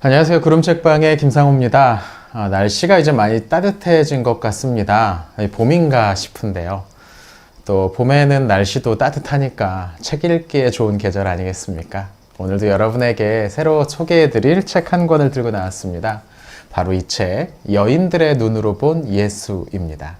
안녕하세요. 구름책방의 김상호입니다. 날씨가 이제 많이 따뜻해진 것 같습니다. 봄인가 싶은데요. 또 봄에는 날씨도 따뜻하니까 책 읽기에 좋은 계절 아니겠습니까? 오늘도 여러분에게 새로 소개해드릴 책 한 권을 들고 나왔습니다. 바로 이 책, 여인들의 눈으로 본 예수입니다.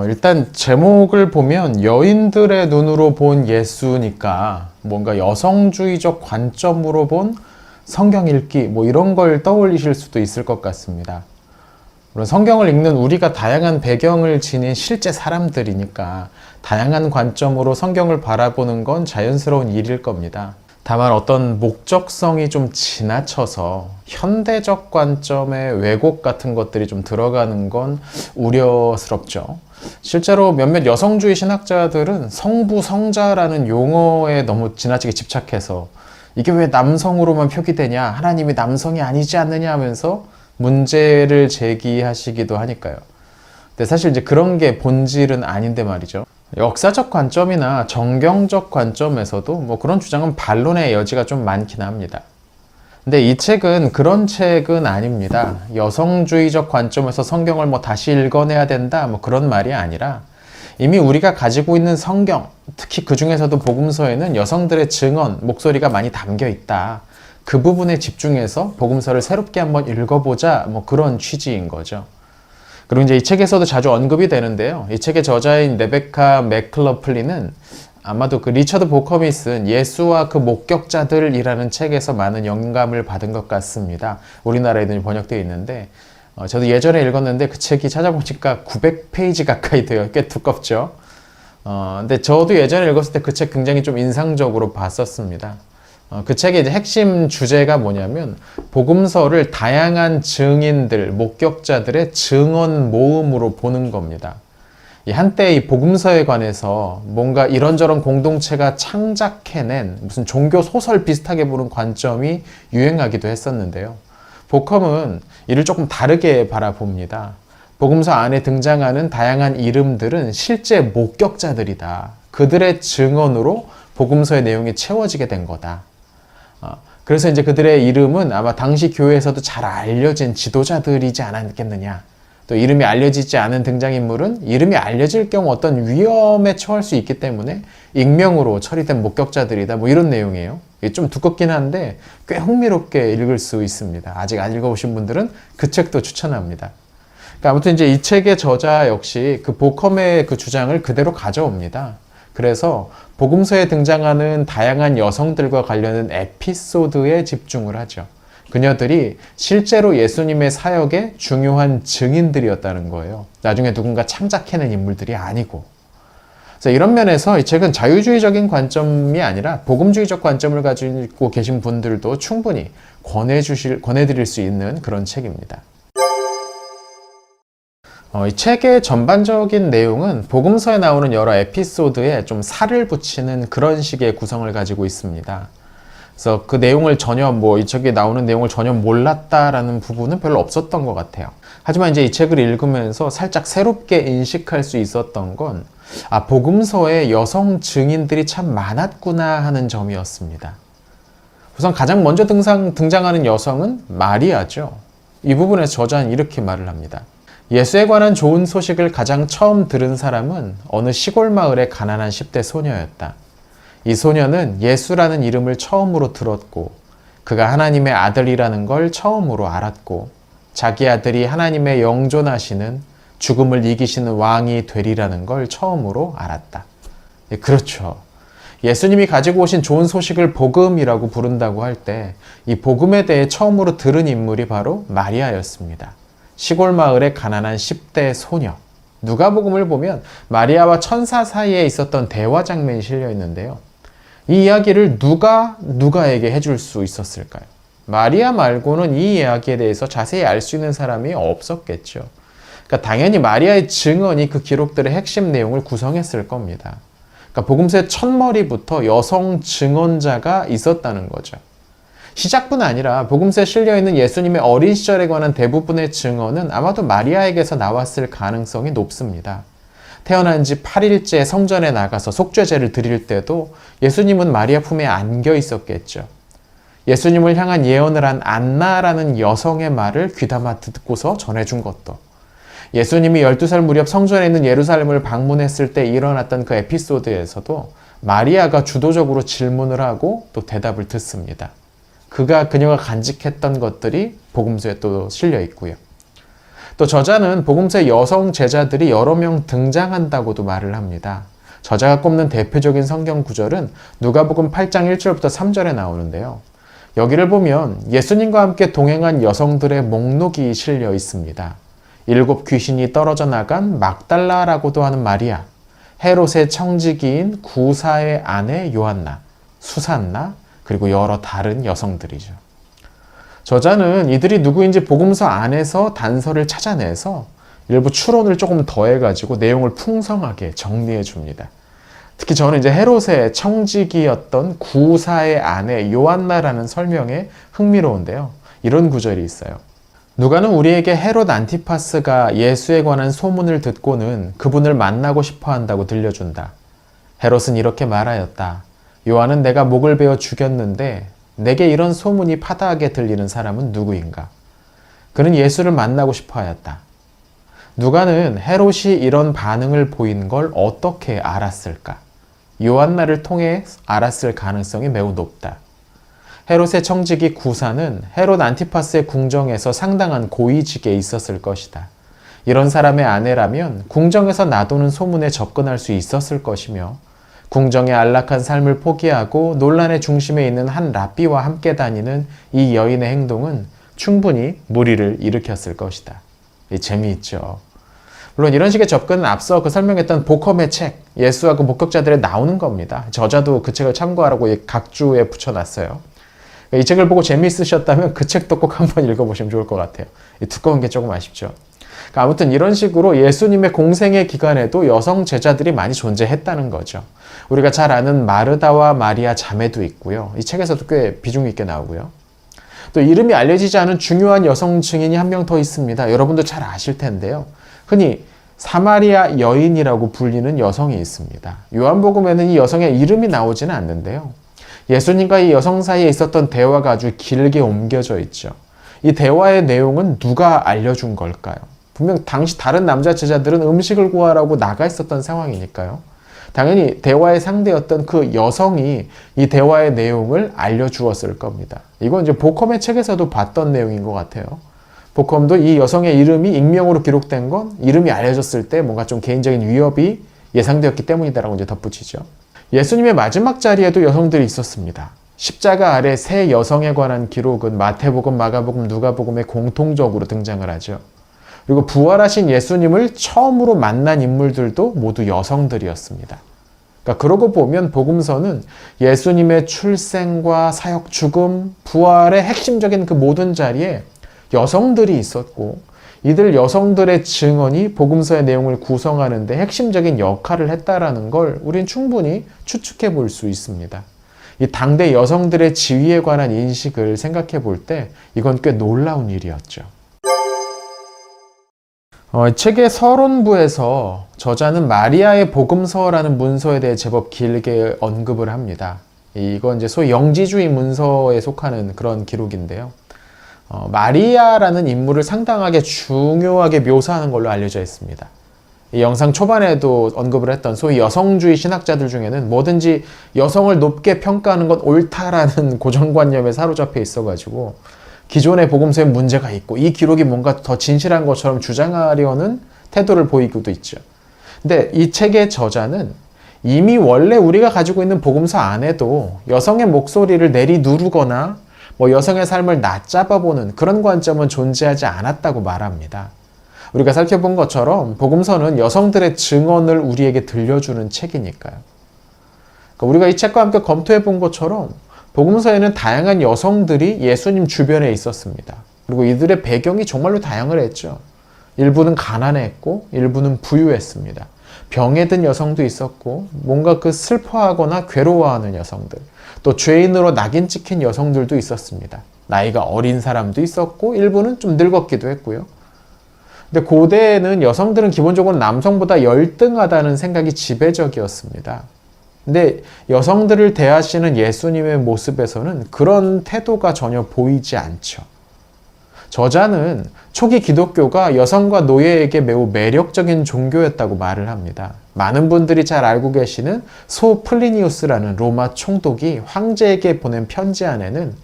일단 제목을 보면 여인들의 눈으로 본 예수니까 뭔가 여성주의적 관점으로 본 성경 읽기 뭐 이런 걸 떠올리실 수도 있을 것 같습니다. 물론 성경을 읽는 우리가 다양한 배경을 지닌 실제 사람들이니까 다양한 관점으로 성경을 바라보는 건 자연스러운 일일 겁니다. 다만 어떤 목적성이 좀 지나쳐서 현대적 관점의 왜곡 같은 것들이 좀 들어가는 건 우려스럽죠. 실제로 몇몇 여성주의 신학자들은 성부, 성자라는 용어에 너무 지나치게 집착해서 이게 왜 남성으로만 표기되냐, 하나님이 남성이 아니지 않느냐 하면서 문제를 제기하시기도 하니까요. 근데 사실 이제 그런 게 본질은 아닌데 말이죠. 역사적 관점이나 정경적 관점에서도 뭐 그런 주장은 반론의 여지가 좀 많긴 합니다. 근데 이 책은 그런 책은 아닙니다. 여성주의적 관점에서 성경을 뭐 다시 읽어내야 된다 뭐 그런 말이 아니라 이미 우리가 가지고 있는 성경, 특히 그 중에서도 복음서에는 여성들의 증언, 목소리가 많이 담겨 있다. 그 부분에 집중해서 복음서를 새롭게 한번 읽어보자 뭐 그런 취지인 거죠. 그리고 이제 이 책에서도 자주 언급이 되는데요. 이 책의 저자인 레베카 맥클러플린은 아마도 그 리처드 보컴이 쓴 예수와 그 목격자들이라는 책에서 많은 영감을 받은 것 같습니다. 우리나라에도 번역되어 있는데 저도 예전에 읽었는데 그 책이 찾아보니까 900페이지 가까이 돼요. 꽤 두껍죠. 근데 저도 예전에 읽었을 때 그 책 굉장히 좀 인상적으로 봤었습니다. 그 책의 이제 핵심 주제가 뭐냐면 복음서를 다양한 증인들, 목격자들의 증언 모음으로 보는 겁니다. 한때 이 복음서에 관해서 뭔가 이런저런 공동체가 창작해낸 무슨 종교 소설 비슷하게 보는 관점이 유행하기도 했었는데요. 보컴은 이를 조금 다르게 바라봅니다. 복음서 안에 등장하는 다양한 이름들은 실제 목격자들이다. 그들의 증언으로 복음서의 내용이 채워지게 된 거다. 그래서 이제 그들의 이름은 아마 당시 교회에서도 잘 알려진 지도자들이지 않았겠느냐. 또 이름이 알려지지 않은 등장인물은 이름이 알려질 경우 어떤 위험에 처할 수 있기 때문에 익명으로 처리된 목격자들이다. 뭐 이런 내용이에요. 이게 좀 두껍긴 한데 꽤 흥미롭게 읽을 수 있습니다. 아직 안 읽어보신 분들은 그 책도 추천합니다. 그러니까 아무튼 이제 이 책의 저자 역시 그 보컴의 그 주장을 그대로 가져옵니다. 그래서 복음서에 등장하는 다양한 여성들과 관련된 에피소드에 집중을 하죠. 그녀들이 실제로 예수님의 사역의 중요한 증인들이었다는 거예요. 나중에 누군가 창작해낸 인물들이 아니고. 그래서 이런 면에서 이 책은 자유주의적인 관점이 아니라 복음주의적 관점을 가지고 계신 분들도 충분히 권해드릴 수 있는 그런 책입니다. 이 책의 전반적인 내용은 복음서에 나오는 여러 에피소드에 좀 살을 붙이는 그런 식의 구성을 가지고 있습니다. 그래서 그 내용을 전혀 이 책에 나오는 내용을 전혀 몰랐다라는 부분은 별로 없었던 것 같아요. 하지만 이제 이 책을 읽으면서 살짝 새롭게 인식할 수 있었던 건 복음서에 여성 증인들이 참 많았구나 하는 점이었습니다. 우선 가장 먼저 등장하는 여성은 마리아죠. 이 부분에서 저자는 이렇게 말을 합니다. 예수에 관한 좋은 소식을 가장 처음 들은 사람은 어느 시골 마을의 가난한 10대 소녀였다. 이 소녀는 예수라는 이름을 처음으로 들었고 그가 하나님의 아들이라는 걸 처음으로 알았고 자기 아들이 하나님의 영존하시는 죽음을 이기시는 왕이 되리라는 걸 처음으로 알았다. 그렇죠. 예수님이 가지고 오신 좋은 소식을 복음이라고 부른다고 할 때 이 복음에 대해 처음으로 들은 인물이 바로 마리아였습니다. 시골 마을의 가난한 10대 소녀. 누가복음을 보면 마리아와 천사 사이에 있었던 대화 장면이 실려 있는데요. 이 이야기를 누가에게 해줄 수 있었을까요? 마리아 말고는 이 이야기에 대해서 자세히 알 수 있는 사람이 없었겠죠. 그러니까 당연히 마리아의 증언이 그 기록들의 핵심 내용을 구성했을 겁니다. 그러니까 복음서의 첫머리부터 여성 증언자가 있었다는 거죠. 시작뿐 아니라 복음서에 실려있는 예수님의 어린 시절에 관한 대부분의 증언은 아마도 마리아에게서 나왔을 가능성이 높습니다. 태어난 지 8일째 성전에 나가서 속죄제를 드릴 때도 예수님은 마리아 품에 안겨 있었겠죠. 예수님을 향한 예언을 한 안나라는 여성의 말을 귀담아 듣고서 전해준 것도, 예수님이 12살 무렵 성전에 있는 예루살렘을 방문했을 때 일어났던 그 에피소드에서도 마리아가 주도적으로 질문을 하고 또 대답을 듣습니다. 그녀가 간직했던 것들이 복음서에 또 실려 있고요. 또 저자는 복음서의 여성 제자들이 여러 명 등장한다고도 말을 합니다. 저자가 꼽는 대표적인 성경 구절은 누가복음 8장 1절부터 3절에 나오는데요. 여기를 보면 예수님과 함께 동행한 여성들의 목록이 실려 있습니다. 7 귀신이 떨어져 나간 막달라라고도 하는 마리아, 헤롯의 청지기인 구사의 아내 요한나, 수산나, 그리고 여러 다른 여성들이죠. 저자는 이들이 누구인지 복음서 안에서 단서를 찾아내서 일부 추론을 조금 더해가지고 내용을 풍성하게 정리해 줍니다. 특히 저는 이제 헤롯의 청지기였던 구사의 아내 요한나라는 설명에 흥미로운데요. 이런 구절이 있어요. 누가는 우리에게 헤롯 안티파스가 예수에 관한 소문을 듣고는 그분을 만나고 싶어 한다고 들려준다. 헤롯은 이렇게 말하였다. 요한은 내가 목을 베어 죽였는데 내게 이런 소문이 파다하게 들리는 사람은 누구인가? 그는 예수를 만나고 싶어 하였다. 누가는 헤롯이 이런 반응을 보인 걸 어떻게 알았을까? 요한나를 통해 알았을 가능성이 매우 높다. 헤롯의 청지기 구사는 헤롯 안티파스의 궁정에서 상당한 고위직에 있었을 것이다. 이런 사람의 아내라면 궁정에서 나도는 소문에 접근할 수 있었을 것이며 궁정의 안락한 삶을 포기하고 논란의 중심에 있는 한 랍비와 함께 다니는 이 여인의 행동은 충분히 무리를 일으켰을 것이다. 재미있죠. 물론 이런 식의 접근은 앞서 설명했던 보컴의 책, 예수와 그 목격자들에 나오는 겁니다. 저자도 그 책을 참고하라고 각주에 붙여놨어요. 이 책을 보고 재미있으셨다면 그 책도 꼭 한번 읽어보시면 좋을 것 같아요. 두꺼운 게 조금 아쉽죠. 아무튼 이런 식으로 예수님의 공생의 기간에도 여성 제자들이 많이 존재했다는 거죠. 우리가 잘 아는 마르다와 마리아 자매도 있고요. 이 책에서도 꽤 비중 있게 나오고요. 또 이름이 알려지지 않은 중요한 여성 증인이 한 명 더 있습니다. 여러분도 잘 아실 텐데요. 흔히 사마리아 여인이라고 불리는 여성이 있습니다. 요한복음에는 이 여성의 이름이 나오지는 않는데요. 예수님과 이 여성 사이에 있었던 대화가 아주 길게 옮겨져 있죠. 이 대화의 내용은 누가 알려준 걸까요? 분명 당시 다른 남자 제자들은 음식을 구하라고 나가 있었던 상황이니까요. 당연히 대화의 상대였던 그 여성이 이 대화의 내용을 알려주었을 겁니다. 이건 이제 보컴의 책에서도 봤던 내용인 것 같아요. 보컴도 이 여성의 이름이 익명으로 기록된 건 이름이 알려졌을 때 뭔가 좀 개인적인 위협이 예상되었기 때문이다라고 이제 덧붙이죠. 예수님의 마지막 자리에도 여성들이 있었습니다. 십자가 아래 세 여성에 관한 기록은 마태복음, 마가복음, 누가복음에 공통적으로 등장을 하죠. 그리고 부활하신 예수님을 처음으로 만난 인물들도 모두 여성들이었습니다. 그러니까 그러고 보면 복음서는 예수님의 출생과 사역, 죽음, 부활의 핵심적인 그 모든 자리에 여성들이 있었고 이들 여성들의 증언이 복음서의 내용을 구성하는 데 핵심적인 역할을 했다라는 걸 우린 충분히 추측해 볼 수 있습니다. 이 당대 여성들의 지위에 관한 인식을 생각해 볼 때 이건 꽤 놀라운 일이었죠. 책의 서론부에서 저자는 마리아의 복음서라는 문서에 대해 제법 길게 언급을 합니다. 이건 이제 소위 영지주의 문서에 속하는 그런 기록인데요. 마리아라는 인물을 상당하게 중요하게 묘사하는 걸로 알려져 있습니다. 이 영상 초반에도 언급을 했던 소위 여성주의 신학자들 중에는 뭐든지 여성을 높게 평가하는 건 옳다라는 고정관념에 사로잡혀 있어가지고 기존의 복음서에 문제가 있고 이 기록이 뭔가 더 진실한 것처럼 주장하려는 태도를 보이고도 있죠. 근데 이 책의 저자는 이미 원래 우리가 가지고 있는 복음서 안에도 여성의 목소리를 내리누르거나 여성의 삶을 낮잡아보는 그런 관점은 존재하지 않았다고 말합니다. 우리가 살펴본 것처럼 복음서는 여성들의 증언을 우리에게 들려주는 책이니까요. 그러니까 우리가 이 책과 함께 검토해 본 것처럼 복음서에는 다양한 여성들이 예수님 주변에 있었습니다. 그리고 이들의 배경이 정말로 다양을 했죠. 일부는 가난했고 일부는 부유했습니다. 병에 든 여성도 있었고 뭔가 그 슬퍼하거나 괴로워하는 여성들, 또 죄인으로 낙인 찍힌 여성들도 있었습니다. 나이가 어린 사람도 있었고 일부는 좀 늙었기도 했고요. 근데 고대에는 여성들은 기본적으로 남성보다 열등하다는 생각이 지배적이었습니다. 근데 여성들을 대하시는 예수님의 모습에서는 그런 태도가 전혀 보이지 않죠. 저자는 초기 기독교가 여성과 노예에게 매우 매력적인 종교였다고 말을 합니다. 많은 분들이 잘 알고 계시는 소 플리니우스라는 로마 총독이 황제에게 보낸 편지 안에는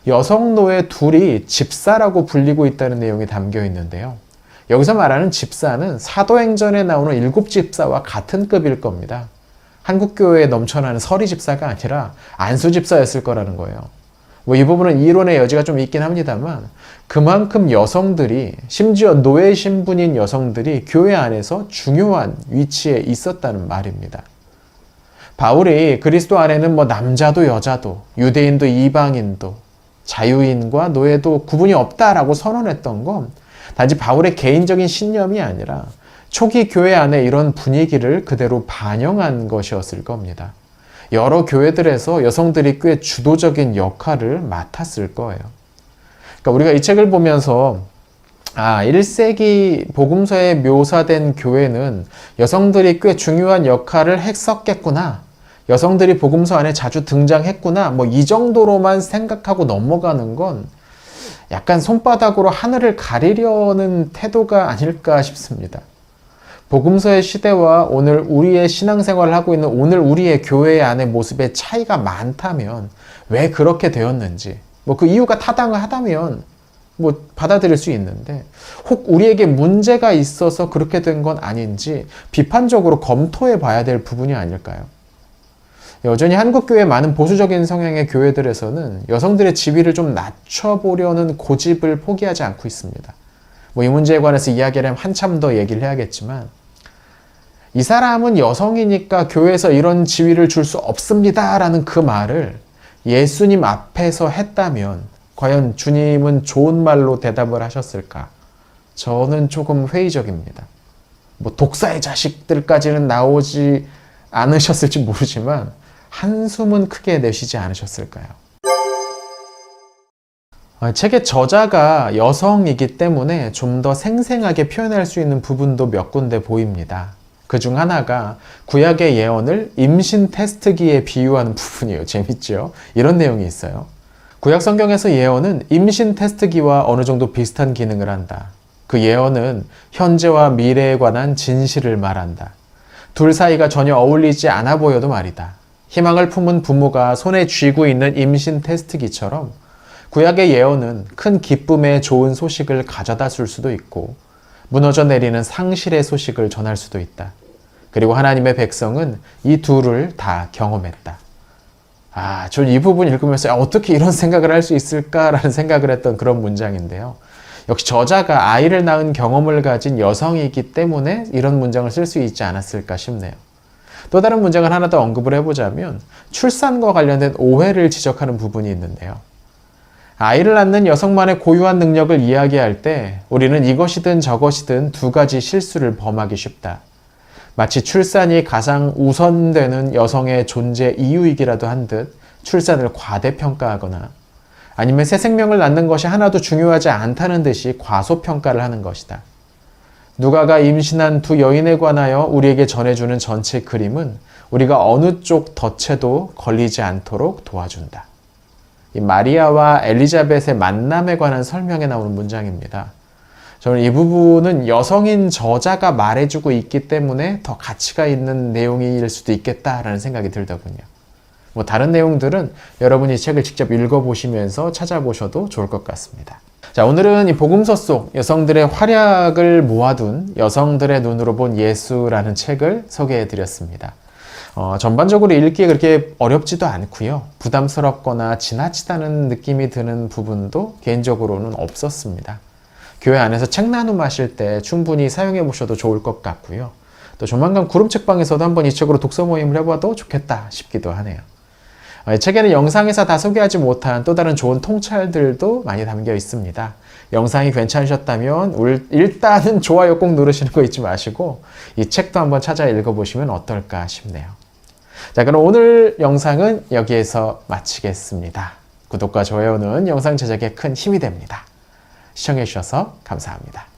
여성 노예 둘이 집사라고 불리고 있다는 내용이 담겨 있는데요. 여기서 말하는 집사는 사도행전에 나오는 7집사와 같은 급일 겁니다. 한국교회에 넘쳐나는 서리 집사가 아니라 안수 집사였을 거라는 거예요. 이 부분은 이론의 여지가 좀 있긴 합니다만 그만큼 여성들이, 심지어 노예 신분인 여성들이 교회 안에서 중요한 위치에 있었다는 말입니다. 바울이 그리스도 안에는 남자도 여자도, 유대인도 이방인도, 자유인과 노예도 구분이 없다라고 선언했던 건 단지 바울의 개인적인 신념이 아니라 초기 교회 안에 이런 분위기를 그대로 반영한 것이었을 겁니다. 여러 교회들에서 여성들이 꽤 주도적인 역할을 맡았을 거예요. 그러니까 우리가 이 책을 보면서 1세기 복음서에 묘사된 교회는 여성들이 꽤 중요한 역할을 했었겠구나, 여성들이 복음서 안에 자주 등장했구나, 이 정도로만 생각하고 넘어가는 건 약간 손바닥으로 하늘을 가리려는 태도가 아닐까 싶습니다. 복음서의 시대와 오늘 우리의 신앙생활을 하고 있는 오늘 우리의 교회 안의 모습에 차이가 많다면 왜 그렇게 되었는지, 그 이유가 타당하다면 받아들일 수 있는데, 혹 우리에게 문제가 있어서 그렇게 된 건 아닌지 비판적으로 검토해 봐야 될 부분이 아닐까요? 여전히 한국교회 많은 보수적인 성향의 교회들에서는 여성들의 지위를 좀 낮춰보려는 고집을 포기하지 않고 있습니다. 이 문제에 관해서 이야기를 하면 한참 더 얘기를 해야겠지만, 이 사람은 여성이니까 교회에서 이런 지위를 줄 수 없습니다 라는 그 말을 예수님 앞에서 했다면 과연 주님은 좋은 말로 대답을 하셨을까? 저는 조금 회의적입니다. 독사의 자식들까지는 나오지 않으셨을지 모르지만 한숨은 크게 내쉬지 않으셨을까요? 책의 저자가 여성이기 때문에 좀 더 생생하게 표현할 수 있는 부분도 몇 군데 보입니다. 그중 하나가 구약의 예언을 임신 테스트기에 비유하는 부분이에요. 재밌죠? 이런 내용이 있어요. 구약 성경에서 예언은 임신 테스트기와 어느 정도 비슷한 기능을 한다. 그 예언은 현재와 미래에 관한 진실을 말한다. 둘 사이가 전혀 어울리지 않아 보여도 말이다. 희망을 품은 부모가 손에 쥐고 있는 임신 테스트기처럼 구약의 예언은 큰 기쁨의 좋은 소식을 가져다 줄 수도 있고 무너져 내리는 상실의 소식을 전할 수도 있다. 그리고 하나님의 백성은 이 둘을 다 경험했다. 전 이 부분 읽으면서 어떻게 이런 생각을 할 수 있을까라는 생각을 했던 그런 문장인데요. 역시 저자가 아이를 낳은 경험을 가진 여성이기 때문에 이런 문장을 쓸 수 있지 않았을까 싶네요. 또 다른 문장을 하나 더 언급을 해보자면 출산과 관련된 오해를 지적하는 부분이 있는데요. 아이를 낳는 여성만의 고유한 능력을 이야기할 때 우리는 이것이든 저것이든 두 가지 실수를 범하기 쉽다. 마치 출산이 가장 우선되는 여성의 존재 이유이기라도 한 듯 출산을 과대평가하거나 아니면 새 생명을 낳는 것이 하나도 중요하지 않다는 듯이 과소평가를 하는 것이다. 누가가 임신한 두 여인에 관하여 우리에게 전해주는 전체 그림은 우리가 어느 쪽 덫에도 걸리지 않도록 도와준다. 이 마리아와 엘리자벳의 만남에 관한 설명에 나오는 문장입니다. 저는 이 부분은 여성인 저자가 말해주고 있기 때문에 더 가치가 있는 내용일 수도 있겠다라는 생각이 들더군요. 다른 내용들은 여러분이 이 책을 직접 읽어보시면서 찾아보셔도 좋을 것 같습니다. 자, 오늘은 이 복음서 속 여성들의 활약을 모아둔 여성들의 눈으로 본 예수라는 책을 소개해드렸습니다. 전반적으로 읽기에 그렇게 어렵지도 않고요. 부담스럽거나 지나치다는 느낌이 드는 부분도 개인적으로는 없었습니다. 교회 안에서 책 나눔하실 때 충분히 사용해 보셔도 좋을 것 같고요. 또 조만간 구름책방에서도 한번 이 책으로 독서 모임을 해봐도 좋겠다 싶기도 하네요. 이 책에는 영상에서 다 소개하지 못한 또 다른 좋은 통찰들도 많이 담겨 있습니다. 영상이 괜찮으셨다면 일단은 좋아요 꼭 누르시는 거 잊지 마시고 이 책도 한번 찾아 읽어보시면 어떨까 싶네요. 자, 그럼 오늘 영상은 여기에서 마치겠습니다. 구독과 좋아요는 영상 제작에 큰 힘이 됩니다. 시청해주셔서 감사합니다.